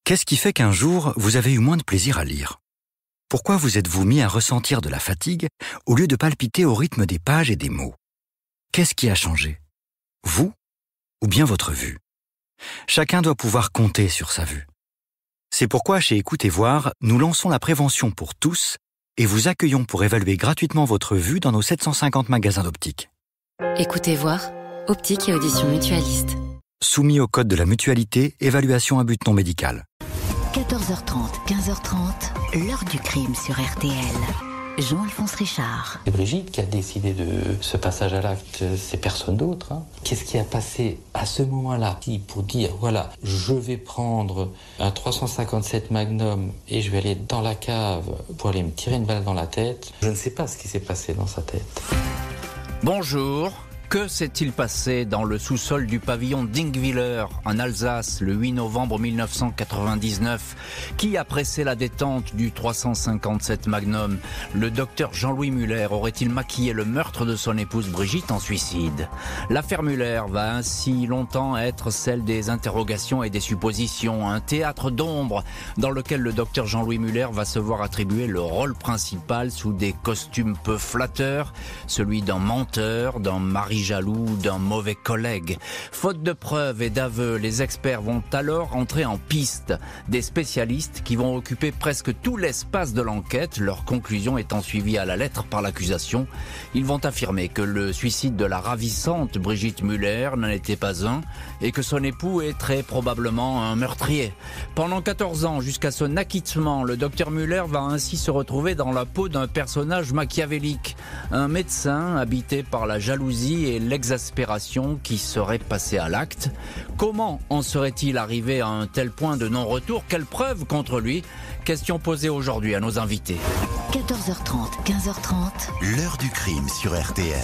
Qu'est-ce qui fait qu'un jour, vous avez eu moins de plaisir à lire? Pourquoi vous êtes-vous mis à ressentir de la fatigue au lieu de palpiter au rythme des pages et des mots? Qu'est-ce qui a changé? Vous ou bien votre vue? Chacun doit pouvoir compter sur sa vue. C'est pourquoi chez Écoute et Voir, nous lançons la prévention pour tous et vous accueillons pour évaluer gratuitement votre vue dans nos 750 magasins d'optique. Écoutez voir, optique et audition mutualiste. Soumis au code de la mutualité, évaluation à but non médical. 14h30, 15h30, l'heure du crime sur RTL. Jean-Alphonse Richard. C'est Brigitte qui a décidé de ce passage à l'acte, c'est personne d'autre. Qu'est-ce qui a passé à ce moment-là pour dire, voilà, je vais prendre un 357 Magnum et je vais aller dans la cave pour aller me tirer une balle dans la tête? Je ne sais pas ce qui s'est passé dans sa tête. Bonjour. Que s'est-il passé dans le sous-sol du pavillon Dingwiller, en Alsace, le 8 novembre 1999? Qui a pressé la détente du 357 Magnum? Le docteur Jean-Louis Muller aurait-il maquillé le meurtre de son épouse Brigitte en suicide? L'affaire Muller va ainsi longtemps être celle des interrogations et des suppositions, un théâtre d'ombre dans lequel le docteur Jean-Louis Muller va se voir attribuer le rôle principal sous des costumes peu flatteurs, celui d'un menteur, d'un mari jaloux, d'un mauvais collègue. Faute de preuves et d'aveux, les experts vont alors entrer en piste. Des spécialistes qui vont occuper presque tout l'espace de l'enquête, leur conclusion étant suivie à la lettre par l'accusation. Ils vont affirmer que le suicide de la ravissante Brigitte Muller n'en était pas un et que son époux est très probablement un meurtrier. Pendant 14 ans, jusqu'à son acquittement, le docteur Muller va ainsi se retrouver dans la peau d'un personnage machiavélique, un médecin habité par la jalousie et l'exaspération qui serait passé à l'acte. Comment en serait-il arrivé à un tel point de non-retour? Quelles preuves contre lui? Question posée aujourd'hui à nos invités. 14h30, 15h30. L'heure du crime sur RTL.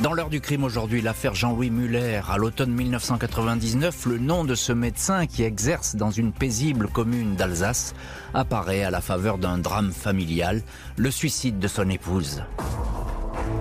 Dans l'heure du crime aujourd'hui, l'affaire Jean-Louis Muller. À l'automne 1999, le nom de ce médecin qui exerce dans une paisible commune d'Alsace apparaît à la faveur d'un drame familial, le suicide de son épouse.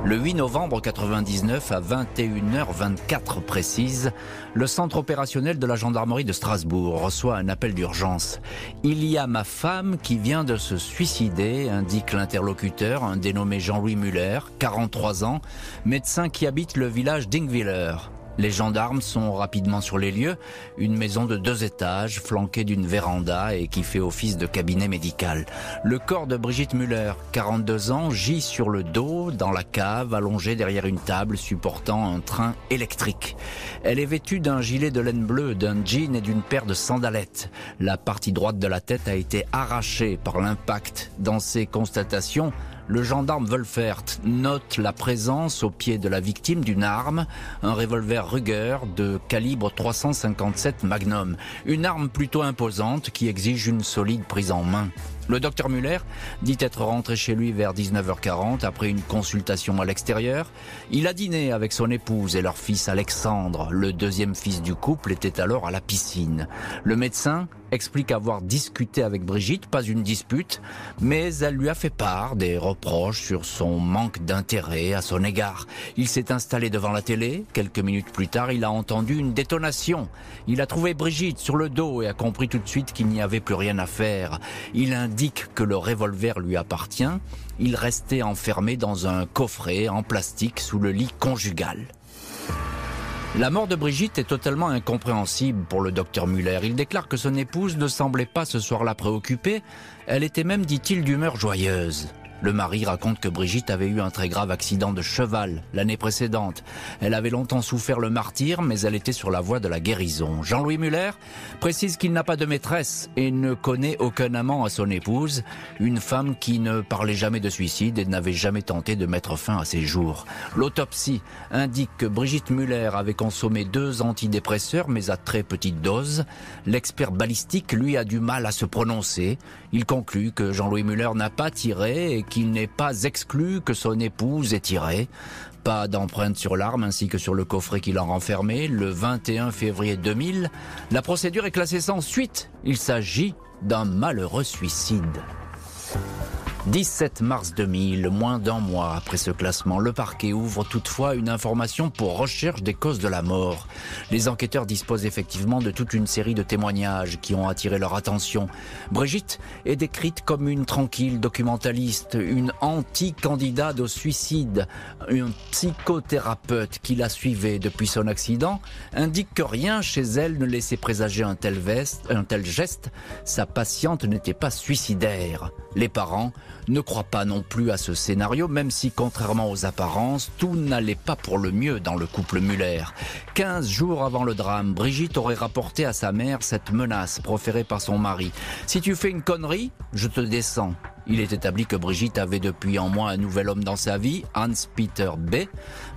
Le 8 novembre 1999, à 21h24 précise, le centre opérationnel de la gendarmerie de Strasbourg reçoit un appel d'urgence. Il y a ma femme qui vient de se suicider, indique l'interlocuteur, un dénommé Jean-Louis Muller, 43 ans, médecin qui habite le village d'Ingwiller. Les gendarmes sont rapidement sur les lieux, une maison de 2 étages, flanquée d'une véranda et qui fait office de cabinet médical. Le corps de Brigitte Muller, 42 ans, gît sur le dos, dans la cave, allongée derrière une table supportant un train électrique. Elle est vêtue d'un gilet de laine bleue, d'un jean et d'une paire de sandalettes. La partie droite de la tête a été arrachée par l'impact. Dans ces constatations, le gendarme Wolfert note la présence au pied de la victime d'une arme, un revolver Ruger de calibre 357 Magnum. Une arme plutôt imposante qui exige une solide prise en main. Le docteur Muller dit être rentré chez lui vers 19h40 après une consultation à l'extérieur. Il a dîné avec son épouse et leur fils Alexandre. Le deuxième fils du couple était alors à la piscine. Le médecin explique avoir discuté avec Brigitte, pas une dispute, mais elle lui a fait part des reproches sur son manque d'intérêt à son égard. Il s'est installé devant la télé. Quelques minutes plus tard, il a entendu une détonation. Il a trouvé Brigitte sur le dos et a compris tout de suite qu'il n'y avait plus rien à faire. Il indique que le revolver lui appartient. Il restait enfermé dans un coffret en plastique sous le lit conjugal. La mort de Brigitte est totalement incompréhensible pour le docteur Muller. Il déclare que son épouse ne semblait pas ce soir-là préoccupée. Elle était même, dit-il, d'humeur joyeuse. Le mari raconte que Brigitte avait eu un très grave accident de cheval l'année précédente. Elle avait longtemps souffert le martyre, mais elle était sur la voie de la guérison. Jean-Louis Muller précise qu'il n'a pas de maîtresse et ne connaît aucun amant à son épouse, une femme qui ne parlait jamais de suicide et n'avait jamais tenté de mettre fin à ses jours. L'autopsie indique que Brigitte Muller avait consommé 2 antidépresseurs, mais à très petite dose. L'expert balistique, lui, a du mal à se prononcer. Il conclut que Jean-Louis Muller n'a pas tiré et qu'il n'est pas exclu que son épouse ait tiré. Pas d'empreinte sur l'arme ainsi que sur le coffret qui l'a renfermé. Le 21 février 2000, la procédure est classée sans suite. Il s'agit d'un malheureux suicide. 17 mars 2000, moins d'un mois après ce classement, le parquet ouvre toutefois une information pour recherche des causes de la mort. Les enquêteurs disposent effectivement de toute une série de témoignages qui ont attiré leur attention. Brigitte est décrite comme une tranquille documentaliste, une anti-candidate au suicide. Un psychothérapeute qui la suivait depuis son accident indique que rien chez elle ne laissait présager un tel geste. Sa patiente n'était pas suicidaire. Les parents ne croient pas non plus à ce scénario, même si, contrairement aux apparences, tout n'allait pas pour le mieux dans le couple Muller. 15 jours avant le drame, Brigitte aurait rapporté à sa mère cette menace proférée par son mari. « Si tu fais une connerie, je te descends ». Il est établi que Brigitte avait depuis en moins un nouvel homme dans sa vie, Hans-Peter B.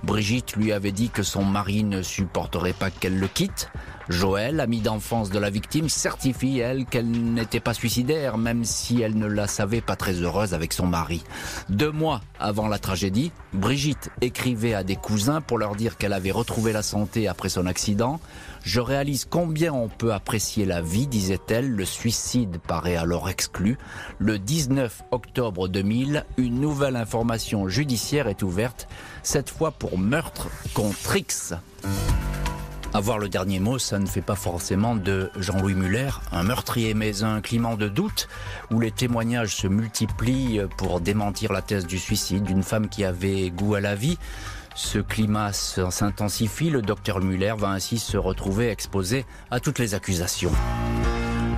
Brigitte lui avait dit que son mari ne supporterait pas qu'elle le quitte. Joël, amie d'enfance de la victime, certifie, elle, qu'elle n'était pas suicidaire, même si elle ne la savait pas très heureuse avec son mari. 2 mois avant la tragédie, Brigitte écrivait à des cousins pour leur dire qu'elle avait retrouvé la santé après son accident. « Je réalise combien on peut apprécier la vie, disait-elle, le suicide paraît alors exclu. Le 19 octobre 2000, une nouvelle information judiciaire est ouverte, cette fois pour meurtre contre X. Avoir le dernier mot, ça ne fait pas forcément de Jean-Louis Muller un meurtrier, mais un climat de doute où les témoignages se multiplient pour démentir la thèse du suicide d'une femme qui avait goût à la vie. Ce climat s'intensifie, le docteur Muller va ainsi se retrouver exposé à toutes les accusations.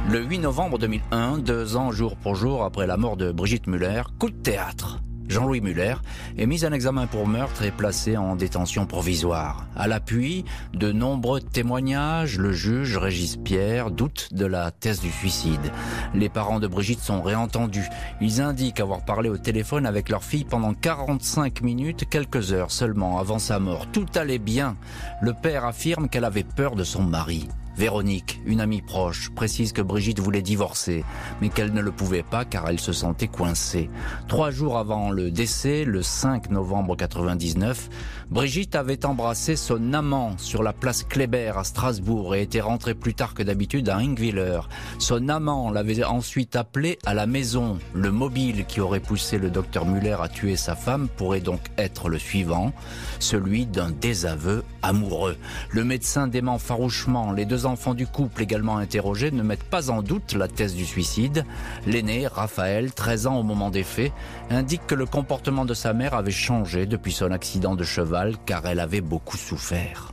Le 8 novembre 2001, 2 ans jour pour jour après la mort de Brigitte Muller, coup de théâtre. Jean-Louis Muller est mis en examen pour meurtre et placé en détention provisoire. À l'appui de nombreux témoignages, le juge Régis Pierre doute de la thèse du suicide. Les parents de Brigitte sont réentendus. Ils indiquent avoir parlé au téléphone avec leur fille pendant 45 minutes, quelques heures seulement avant sa mort. Tout allait bien. Le père affirme qu'elle avait peur de son mari. Véronique, une amie proche, précise que Brigitte voulait divorcer, mais qu'elle ne le pouvait pas car elle se sentait coincée. 3 jours avant le décès, le 5 novembre 99, Brigitte avait embrassé son amant sur la place Kléber à Strasbourg et était rentrée plus tard que d'habitude à Ingwiller. Son amant l'avait ensuite appelé à la maison. Le mobile qui aurait poussé le docteur Muller à tuer sa femme pourrait donc être le suivant, celui d'un désaveu amoureux. Le médecin dément farouchement. Les 2 enfants du couple également interrogés ne mettent pas en doute la thèse du suicide. L'aîné, Raphaël, 13 ans au moment des faits, indique que le comportement de sa mère avait changé depuis son accident de cheval car elle avait beaucoup souffert.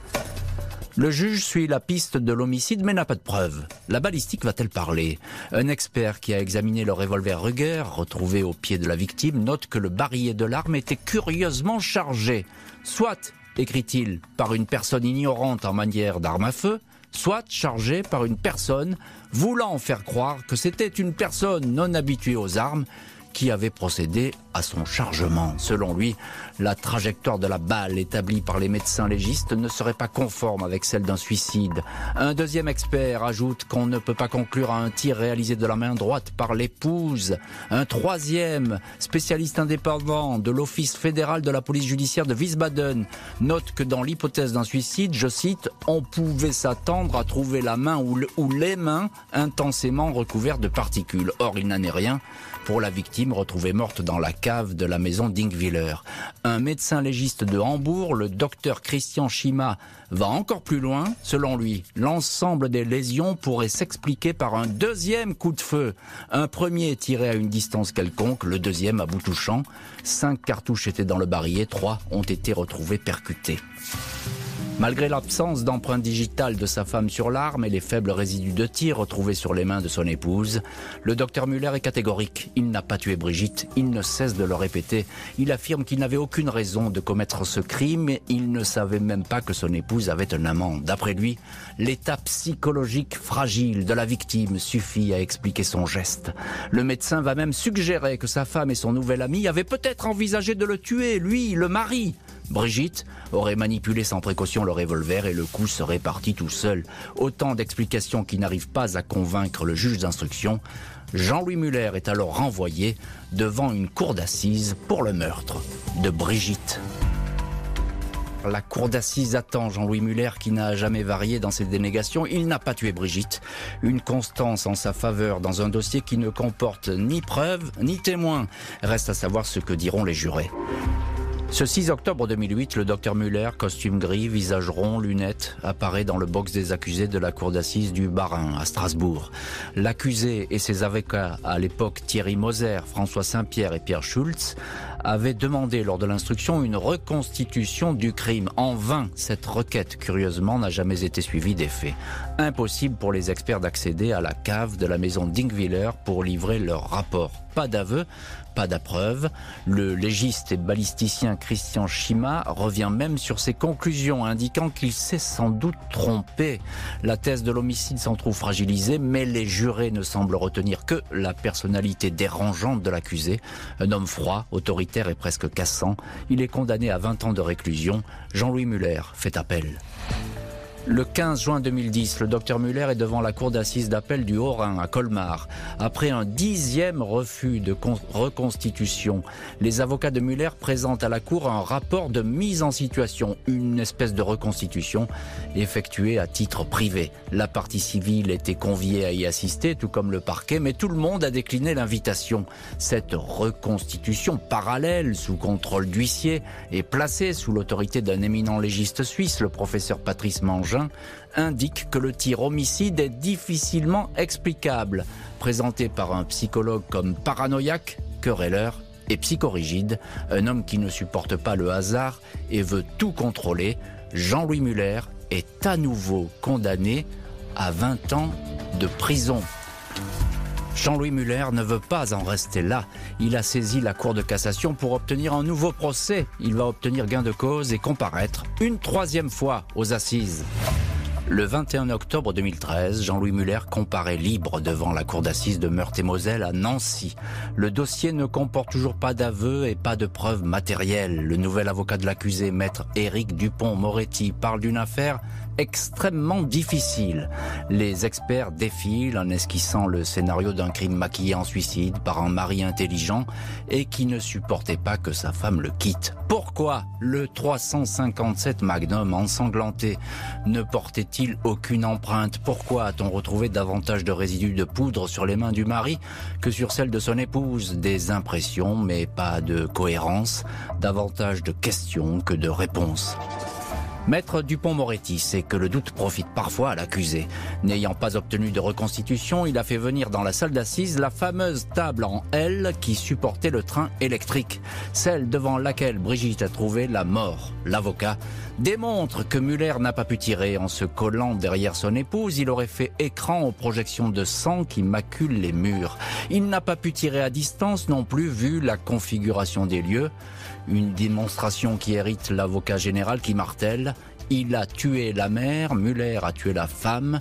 Le juge suit la piste de l'homicide mais n'a pas de preuves. La balistique va-t-elle parler ? Un expert qui a examiné le revolver Ruger, retrouvé au pied de la victime, note que le barillet de l'arme était curieusement chargé. Soit, écrit-il, par une personne ignorante en matière d'arme à feu, soit chargé par une personne voulant faire croire que c'était une personne non habituée aux armes qui avait procédé à son chargement. Selon lui, la trajectoire de la balle établie par les médecins légistes ne serait pas conforme avec celle d'un suicide. Un deuxième expert ajoute qu'on ne peut pas conclure à un tir réalisé de la main droite par l'épouse. Un troisième, spécialiste indépendant de l'Office fédéral de la police judiciaire de Wiesbaden, note que dans l'hypothèse d'un suicide, je cite, « on pouvait s'attendre à trouver la main ou les mains intensément recouvertes de particules ». Or, il n'en est rien pour la victime retrouvée morte dans la cave de la maison d'Ingwiller. Un médecin légiste de Hambourg, le docteur Christian Schima, va encore plus loin. Selon lui, l'ensemble des lésions pourrait s'expliquer par un deuxième coup de feu. Un premier tiré à une distance quelconque, le deuxième à bout touchant. 5 cartouches étaient dans le barillet, 3 ont été retrouvées percutées. Malgré l'absence d'empreinte digitale de sa femme sur l'arme et les faibles résidus de tir retrouvés sur les mains de son épouse, le docteur Muller est catégorique. Il n'a pas tué Brigitte, il ne cesse de le répéter. Il affirme qu'il n'avait aucune raison de commettre ce crime et il ne savait même pas que son épouse avait un amant. D'après lui, l'état psychologique fragile de la victime suffit à expliquer son geste. Le médecin va même suggérer que sa femme et son nouvel ami avaient peut-être envisagé de le tuer, lui, le mari. Brigitte aurait manipulé sans précaution le revolver et le coup serait parti tout seul. Autant d'explications qui n'arrivent pas à convaincre le juge d'instruction. Jean-Louis Muller est alors renvoyé devant une cour d'assises pour le meurtre de Brigitte. Muller. La cour d'assises attend Jean-Louis Muller qui n'a jamais varié dans ses dénégations. Il n'a pas tué Brigitte. Une constance en sa faveur dans un dossier qui ne comporte ni preuves ni témoins. Reste à savoir ce que diront les jurés. Ce 6 octobre 2008, le docteur Muller, costume gris, visage rond, lunettes, apparaît dans le box des accusés de la cour d'assises du Bas-Rhin à Strasbourg. L'accusé et ses avocats, à l'époque Thierry Moser, François Saint-Pierre et Pierre Schultz, avaient demandé lors de l'instruction une reconstitution du crime. En vain, cette requête, curieusement, n'a jamais été suivie des faits. Impossible pour les experts d'accéder à la cave de la maison Dinkviller pour livrer leur rapport. Pas d'aveu, pas d'appreuve. Le légiste et balisticien Christian Schima revient même sur ses conclusions, indiquant qu'il s'est sans doute trompé. La thèse de l'homicide s'en trouve fragilisée, mais les jurés ne semblent retenir que la personnalité dérangeante de l'accusé. Un homme froid, autoritaire et presque cassant. Il est condamné à 20 ans de réclusion. Jean-Louis Muller fait appel. Le 15 juin 2010, le docteur Muller est devant la cour d'assises d'appel du Haut-Rhin à Colmar. Après un 10e refus de reconstitution, les avocats de Muller présentent à la cour un rapport de mise en situation, une espèce de reconstitution effectuée à titre privé. La partie civile était conviée à y assister, tout comme le parquet, mais tout le monde a décliné l'invitation. Cette reconstitution parallèle, sous contrôle d'huissier, est placée sous l'autorité d'un éminent légiste suisse, le professeur Patrice Mangin, indique que le tir homicide est difficilement explicable, présenté par un psychologue comme paranoïaque, querelleur et psychorigide, un homme qui ne supporte pas le hasard et veut tout contrôler. Jean-Louis Muller est à nouveau condamné à 20 ans de prison. Jean-Louis Muller ne veut pas en rester là. Il a saisi la Cour de cassation pour obtenir un nouveau procès. Il va obtenir gain de cause et comparaître une 3e fois aux assises. Le 21 octobre 2013, Jean-Louis Muller comparaît libre devant la cour d'assises de Meurthe-et-Moselle à Nancy. Le dossier ne comporte toujours pas d'aveu et pas de preuves matérielles. Le nouvel avocat de l'accusé, maître Éric Dupont-Moretti, parle d'une affaire extrêmement difficile. Les experts défilent en esquissant le scénario d'un crime maquillé en suicide par un mari intelligent et qui ne supportait pas que sa femme le quitte. Pourquoi le 357 Magnum ensanglanté ne portait-il aucune empreinte? Pourquoi a-t-on retrouvé davantage de résidus de poudre sur les mains du mari que sur celles de son épouse? Des impressions, mais pas de cohérence, davantage de questions que de réponses. Maître Dupont-Moretti sait que le doute profite parfois à l'accusé. N'ayant pas obtenu de reconstitution, il a fait venir dans la salle d'assises la fameuse table en L qui supportait le train électrique, celle devant laquelle Brigitte a trouvé la mort. L'avocat démontre que Muller n'a pas pu tirer en se collant derrière son épouse. Il aurait fait écran aux projections de sang qui maculent les murs. Il n'a pas pu tirer à distance non plus vu la configuration des lieux. Une démonstration qui hérite l'avocat général qui martèle « Il a tué la mère, Muller a tué la femme,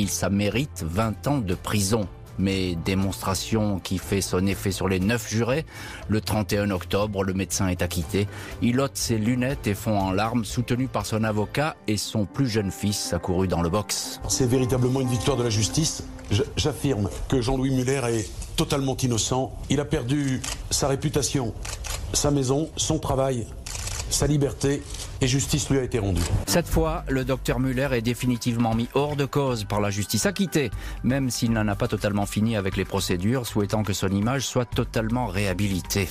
ça mérite 20 ans de prison ». Mais démonstration qui fait son effet sur les 9 jurés. Le 31 octobre, le médecin est acquitté. Il ôte ses lunettes et fond en larmes, soutenu par son avocat et son plus jeune fils accouru dans le box. C'est véritablement une victoire de la justice. J'affirme que Jean-Louis Muller est totalement innocent. Il a perdu sa réputation, sa maison, son travail, sa liberté, et justice lui a été rendue. Cette fois, le docteur Muller est définitivement mis hors de cause par la justice, acquitté, même s'il n'en a pas totalement fini avec les procédures, souhaitant que son image soit totalement réhabilitée.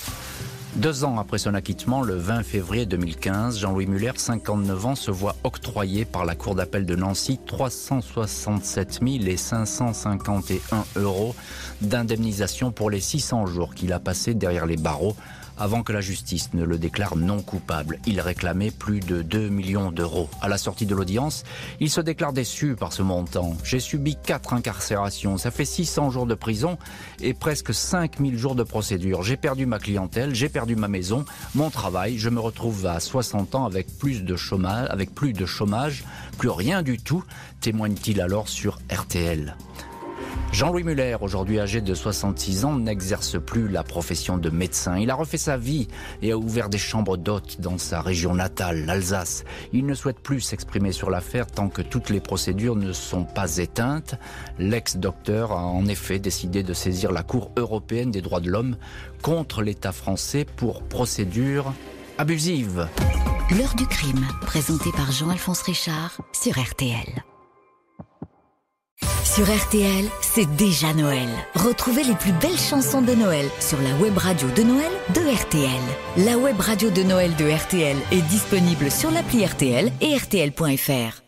2 ans après son acquittement, le 20 février 2015, Jean-Louis Muller, 59 ans, se voit octroyer par la Cour d'appel de Nancy 367 551 € d'indemnisation pour les 600 jours qu'il a passés derrière les barreaux avant que la justice ne le déclare non coupable. Il réclamait plus de 2 millions d'euros. À la sortie de l'audience, il se déclare déçu par ce montant. J'ai subi 4 incarcérations, ça fait 600 jours de prison et presque 5000 jours de procédure. J'ai perdu ma clientèle, j'ai perdu ma maison, mon travail. Je me retrouve à 60 ans avec plus de chômage, plus rien du tout, témoigne-t-il alors sur RTL. Jean-Louis Muller, aujourd'hui âgé de 66 ans, n'exerce plus la profession de médecin. Il a refait sa vie et a ouvert des chambres d'hôtes dans sa région natale, l'Alsace. Il ne souhaite plus s'exprimer sur l'affaire tant que toutes les procédures ne sont pas éteintes. L'ex-docteur a en effet décidé de saisir la Cour européenne des droits de l'homme contre l'État français pour procédure abusive. L'heure du crime, présenté par Jean-Alphonse Richard sur RTL. Sur RTL, c'est déjà Noël. Retrouvez les plus belles chansons de Noël sur la web radio de Noël de RTL. La web radio de Noël de RTL est disponible sur l'appli RTL et RTL.fr.